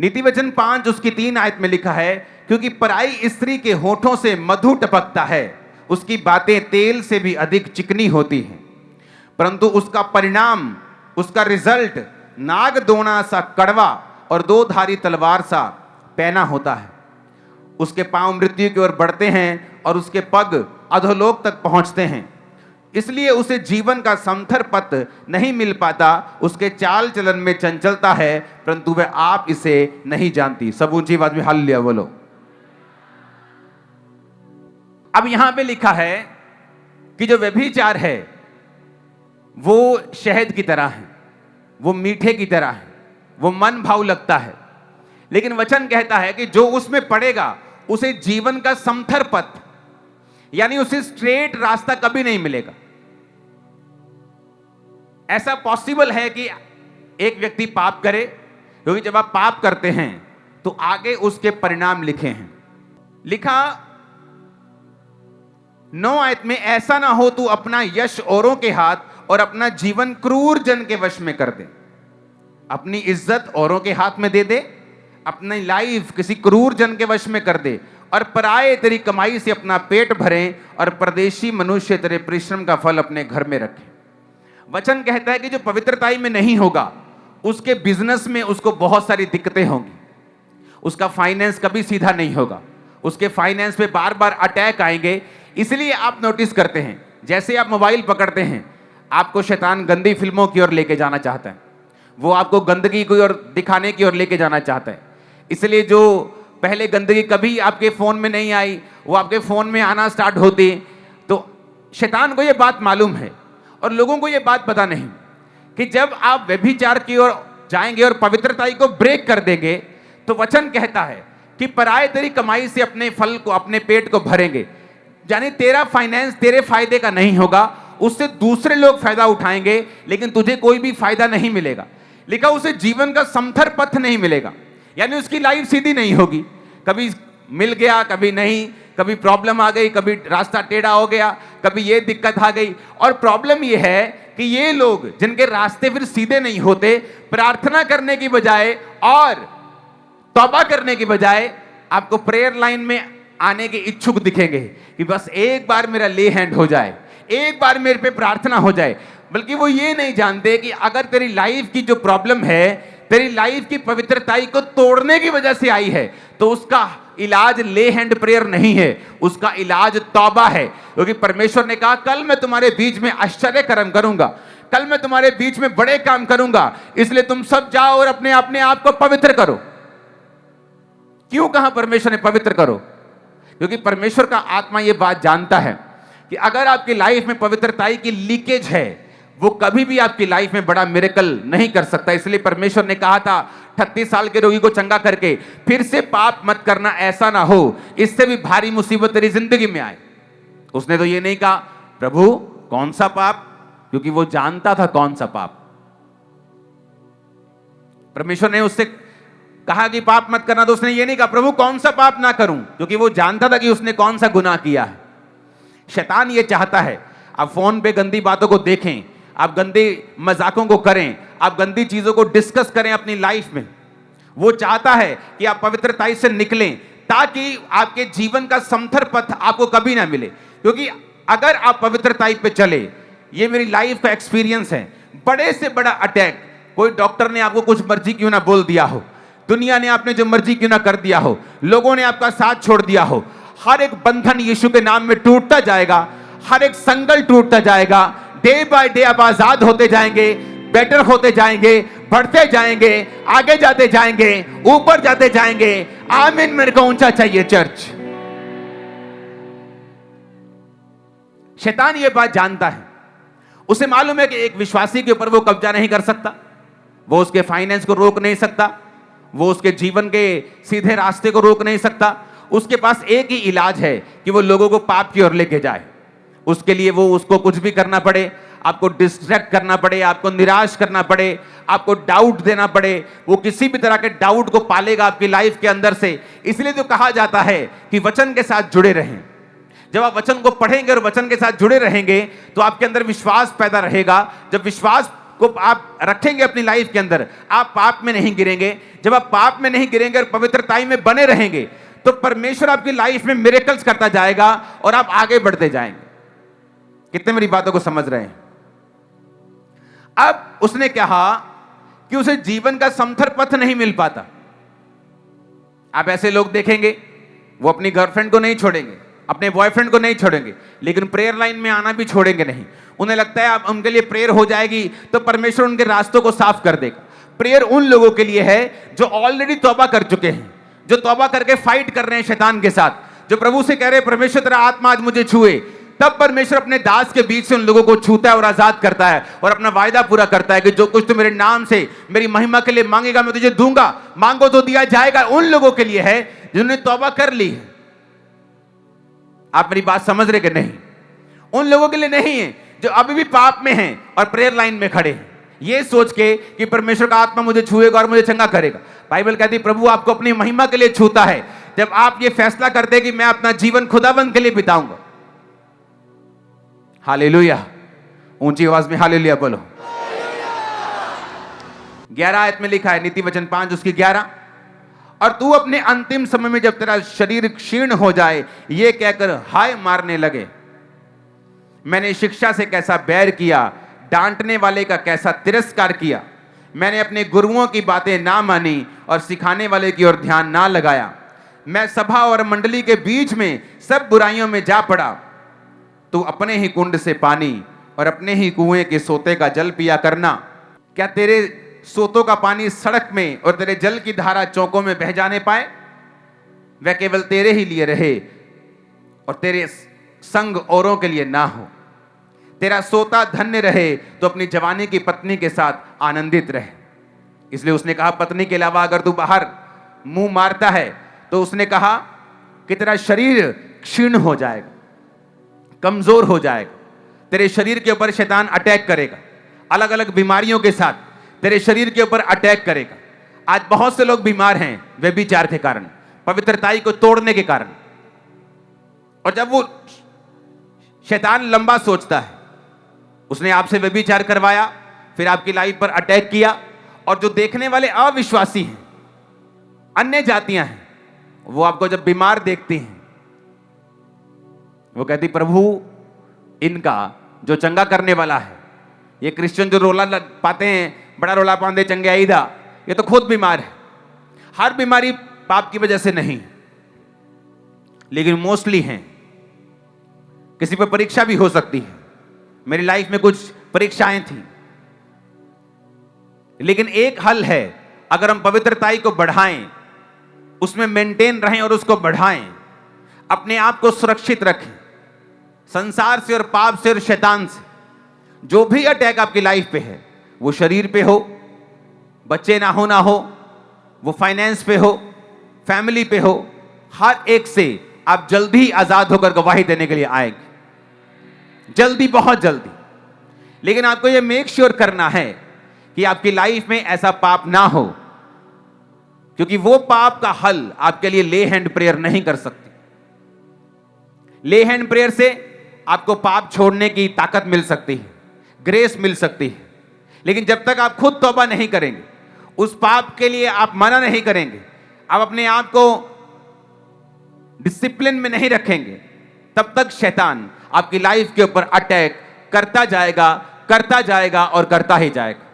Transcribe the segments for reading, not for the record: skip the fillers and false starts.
नीति वचन 5 उसकी 3 आयत में लिखा है, क्योंकि पराई स्त्री के होठों से मधु टपकता है, उसकी बातें तेल से भी अधिक चिकनी होती हैं, परंतु उसका परिणाम, उसका रिजल्ट नागदोना सा कड़वा और दो धारी तलवार सा पैना होता है। उसके पांव मृत्यु की ओर बढ़ते हैं और उसके पग अधोलोक तक पहुंचते हैं। इसलिए उसे जीवन का समथर पथ नहीं मिल पाता। उसके चाल चलन में चंचलता है, परंतु वह आप इसे नहीं जानती। सब ऊंची आवाज में हालेलुया बोलो। अब यहां पे लिखा है कि जो व्यभिचार है वो शहद की तरह है, वो मीठे की तरह है, वो मन भाव लगता है, लेकिन वचन कहता है कि जो उसमें पड़ेगा उसे जीवन का समथर पथ, यानी उसे स्ट्रेट रास्ता कभी नहीं मिलेगा। ऐसा पॉसिबल है कि एक व्यक्ति पाप करे, क्योंकि जब आप पाप करते हैं तो आगे उसके परिणाम लिखे हैं। लिखा 9 आयत में, ऐसा ना हो तू अपना यश औरों के हाथ और अपना जीवन क्रूर जन के वश में कर दे। अपनी इज्जत औरों के हाथ में दे दे, अपनी लाइफ किसी क्रूर जन के वश में कर दे, और पराये तेरी कमाई से अपना पेट भरें, और परदेशी मनुष्य तेरे परिश्रम का फल अपने घर में रखें। वचन कहता है कि जो पवित्रताई में नहीं होगा उसके बिजनेस में उसको बहुत सारी दिक्कतें होंगी। उसका फाइनेंस कभी सीधा नहीं होगा, उसके फाइनेंस पे बार बार अटैक आएंगे। इसलिए आप नोटिस करते हैं, जैसे आप मोबाइल पकड़ते हैं, आपको शैतान गंदी फिल्मों की ओर लेके जाना चाहता है, वो आपको गंदगी की ओर दिखाने की ओर लेके जाना चाहता है। इसलिए जो पहले गंदगी कभी आपके फोन में नहीं आई, वो आपके फोन में आना स्टार्ट होती। तो शैतान को ये बात मालूम है और लोगों को ये बात पता नहीं कि जब आप व्यभिचार की ओर जाएंगे और पवित्रताई को ब्रेक कर देंगे, तो वचन कहता है कि पराये तेरी कमाई से अपने फल को, अपने पेट को भरेंगे। यानी तेरा फाइनेंस तेरे फायदे का नहीं होगा, उससे दूसरे लोग फायदा उठाएंगे, लेकिन तुझे कोई भी फायदा नहीं मिलेगा। लिखा उसे जीवन का समथर पथ नहीं मिलेगा, यानी उसकी लाइफ सीधी नहीं होगी। कभी मिल गया, कभी नहीं, कभी प्रॉब्लम आ गई, कभी रास्ता टेढ़ा हो गया, कभी ये दिक्कत आ गई। और प्रॉब्लम ये है कि ये लोग जिनके रास्ते फिर सीधे नहीं होते, प्रार्थना करने की बजाय और तौबा करने की बजाय आपको प्रेयर लाइन में आने के इच्छुक दिखेंगे कि बस एक बार मेरा ले हैंड हो जाए, एक बार मेरे पे प्रार्थना हो जाए। बल्कि वो ये नहीं जानते कि अगर तेरी लाइफ की जो प्रॉब्लम है, तेरी लाइफ की पवित्रताई को तोड़ने की वजह से आई है, तो उसका इलाज ले हैंड प्रेयर नहीं है, उसका इलाज तौबा है। क्योंकि परमेश्वर ने कहा, कल मैं तुम्हारे बीच में आश्चर्य कर्म करूंगा, कल मैं तुम्हारे बीच में बड़े काम करूंगा, इसलिए तुम सब जाओ और अपने अपने आप को पवित्र करो। क्यों कहा परमेश्वर ने पवित्र करो? क्योंकि परमेश्वर का आत्मा यह बात जानता है कि अगर आपकी लाइफ में पवित्रताई की लीकेज है, वो कभी भी आपकी लाइफ में बड़ा मिरेकल नहीं कर सकता। इसलिए परमेश्वर ने कहा था 38 साल के रोगी को चंगा करके, फिर से पाप मत करना, ऐसा ना हो इससे भी भारी मुसीबत तेरी जिंदगी में आए। उसने तो ये नहीं कहा प्रभु कौन सा पाप, क्योंकि वो जानता था कौन सा पाप। परमेश्वर ने उससे कहा कि पाप मत करना, तो उसने ये नहीं कहा प्रभु कौन सा पाप ना करूं, क्योंकि वो जानता था कि उसने कौन सा गुनाह किया है। शैतान ये चाहता है आप फोन पे गंदी बातों को देखें, आप गंदे मजाकों को करें, आप गंदी चीजों को डिस्कस करें अपनी लाइफ में। वो चाहता है कि आप पवित्रताई से निकलें, ताकि आपके जीवन का समथर पथ आपको कभी ना मिले। क्योंकि अगर आप पवित्रताई पे चले, ये मेरी लाइफ का एक्सपीरियंस है, बड़े से बड़ा अटैक, कोई डॉक्टर ने आपको कुछ मर्जी क्यों ना बोल दिया हो, दुनिया ने आपने जो मर्जी क्यों ना कर दिया हो, लोगों ने आपका साथ छोड़ दिया हो, हर एक बंधन यीशु के नाम में टूटता जाएगा, हर एक संगल टूटता जाएगा। डे बाय डे आप आजाद होते जाएंगे, बेटर होते जाएंगे, बढ़ते जाएंगे, आगे जाते जाएंगे, ऊपर जाते जाएंगे। आमीन। मेरे को ऊंचा चाहिए चर्च। शैतान ये बात जानता है, उसे मालूम है कि एक विश्वासी के ऊपर वो कब्जा नहीं कर सकता, वो उसके फाइनेंस को रोक नहीं सकता, वो उसके जीवन के सीधे रास्ते को रोक नहीं सकता। उसके पास एक ही इलाज है कि वो लोगों को पाप की ओर लेके जाए। उसके लिए वो उसको कुछ भी करना पड़े, आपको डिस्ट्रैक्ट करना पड़े, आपको निराश करना पड़े, आपको डाउट देना पड़े, वो किसी भी तरह के डाउट को पालेगा आपकी लाइफ के अंदर से। इसलिए तो कहा जाता है कि वचन के साथ जुड़े रहें। जब आप वचन को पढ़ेंगे और वचन के साथ जुड़े रहेंगे तो आपके अंदर विश्वास पैदा रहेगा। जब विश्वास को आप रखेंगे अपनी लाइफ के अंदर, आप पाप में नहीं गिरेंगे। जब आप पाप में नहीं गिरेंगे और पवित्रताई में बने रहेंगे तो परमेश्वर आपकी लाइफ में मिरेकल्स करता जाएगा और आप आगे बढ़ते जाएंगे। कितने मेरी बातों को समझ रहे हैं? अब उसने कहा कि उसे जीवन का समथर पथ नहीं मिल पाता। आप ऐसे लोग देखेंगे, वो अपनी गर्लफ्रेंड को नहीं छोड़ेंगे, अपने बॉयफ्रेंड को नहीं छोड़ेंगे, लेकिन प्रेयर लाइन में आना भी छोड़ेंगे नहीं। उन्हें लगता है अब उनके लिए प्रेयर हो जाएगी तो परमेश्वर उनके रास्तों को साफ कर देगा। प्रेयर उन लोगों के लिए है जो ऑलरेडी तौबा कर चुके हैं, जो तौबा करके फाइट कर रहे हैं शैतान के साथ, जो प्रभु से कह रहे हैं परमेश्वर तेरा आत्मा आज मुझे छुए। तब परमेश्वर अपने दास के बीच से उन लोगों को छूता है और आजाद करता है और अपना वायदा पूरा करता है कि जो कुछ तू मेरे नाम से मेरी महिमा के लिए मांगेगा मैं तुझे दूंगा, मांगो तो दिया जाएगा। उन लोगों के लिए है जिन्होंने तौबा कर ली है। आप मेरी बात समझ रहे कि नहीं? उन लोगों के लिए नहीं है जो अभी भी पाप में हैं और प्रेयर लाइन में खड़े हैं, ये सोच के कि परमेश्वर का आत्मा मुझे छुएगा और मुझे चंगा करेगा। बाइबल कहती है प्रभु आपको अपनी महिमा के लिए छूता है जब आप ये फैसला करते हैं कि मैं अपना जीवन खुदाबंद के लिए बिताऊंगा। हालेलुया, ऊंची आवाज में हालेलुया बोलो। 11 आयत में लिखा है, नीति वचन 5 उसकी 11, और तू अपने अंतिम समय में जब तेरा शरीर क्षीण हो जाए ये कहकर हाय मारने लगे, मैंने शिक्षा से कैसा बैर किया, डांटने वाले का कैसा तिरस्कार किया। मैंने अपने गुरुओं की बातें ना मानी और सिखाने वाले की ओर ध्यान ना लगाया। मैं सभा और मंडली के बीच में सब बुराइयों में जा पड़ा। तू अपने ही कुंड से पानी और अपने ही कुएं के सोते का जल पिया करना। क्या तेरे सोतों का पानी सड़क में और तेरे जल की धारा चौकों में बह जाने पाए? वह केवल तेरे ही लिए रहे और तेरे संग औरों के लिए ना हो। तेरा सोता धन्य रहे तो अपनी जवानी की पत्नी के साथ आनंदित रहे। इसलिए उसने कहा पत्नी के अलावा अगर तू बाहर मुंह मारता है तो उसने कहा कि तेरा शरीर क्षीण हो जाएगा, कमजोर हो जाएगा। तेरे शरीर के ऊपर शैतान अटैक करेगा, अलग अलग बीमारियों के साथ तेरे शरीर के ऊपर अटैक करेगा। आज बहुत से लोग बीमार हैं व्यभिचार के कारण, पवित्रताई को तोड़ने के कारण। और जब वो शैतान लंबा सोचता है, उसने आपसे व्यभिचार करवाया, फिर आपकी लाइफ पर अटैक किया, और जो देखने वाले अविश्वासी हैं, अन्य जातियां हैं, वो आपको जब बीमार देखती हैं वो कहती प्रभु इनका जो चंगा करने वाला है, ये क्रिश्चियन जो रोला पाते हैं, बड़ा रोला पाते चंगे आईदा, ये तो खुद बीमार है। हर बीमारी पाप की वजह से नहीं, लेकिन मोस्टली हैं। किसी पर परीक्षा भी हो सकती है। मेरी लाइफ में कुछ परीक्षाएं थी, लेकिन एक हल है, अगर हम पवित्रताई को बढ़ाएं, उसमें मेंटेन रहें और उसको बढ़ाएं, अपने आप को सुरक्षित रखें संसार से और पाप से और शैतान से। जो भी अटैक आपकी लाइफ पे है, वो शरीर पे हो, बच्चे ना हो, वो फाइनेंस पे हो, फैमिली पे हो, हर एक से आप जल्दी आजाद होकर गवाही देने के लिए आएंगे, जल्दी, बहुत जल्दी। लेकिन आपको यह मेक श्योर करना है कि आपकी लाइफ में ऐसा पाप ना हो, क्योंकि वो पाप का हल आपके लिए ले हैंड प्रेयर नहीं कर सकती। ले हैंड प्रेयर से आपको पाप छोड़ने की ताकत मिल सकती है, ग्रेस मिल सकती है, लेकिन जब तक आप खुद तौबा नहीं करेंगे, उस पाप के लिए आप मना नहीं करेंगे, आप अपने आप को डिसिप्लिन में नहीं रखेंगे, तब तक शैतान आपकी लाइफ के ऊपर अटैक करता जाएगा, करता जाएगा और करता ही जाएगा।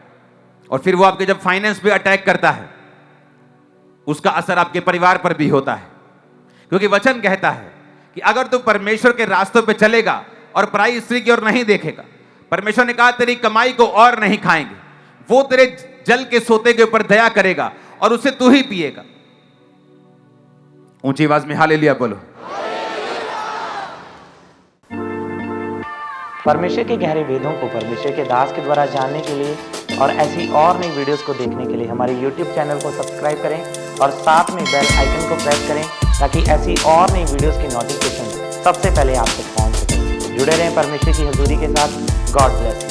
और फिर वो आपके जब फाइनेंस पे अटैक करता है, उसका असर आपके परिवार पर भी होता है, क्योंकि वचन कहता है कि अगर तू परमेश्वर के रास्तों पे चलेगा और पराई स्त्री की ओर नहीं देखेगा, परमेश्वर ने कहा तेरी कमाई को और नहीं खाएंगे, वो तेरे जल के सोते के ऊपर दया करेगा और उसे तू ही पिएगा। ऊंची आवाज में हालेलुया बोलो। परमेश्वर के गहरे वेदों को परमेश्वर के दास के द्वारा जानने के लिए और ऐसी और नई वीडियोस को देखने के लिए हमारे YouTube चैनल को सब्सक्राइब करें और साथ में बेल आइकन को प्रेस करें, ताकि ऐसी और नई वीडियोस की नोटिफिकेशन सबसे पहले आप तक पहुंच सके। जुड़े रहें परमेश्वर की हजूरी के साथ। God bless.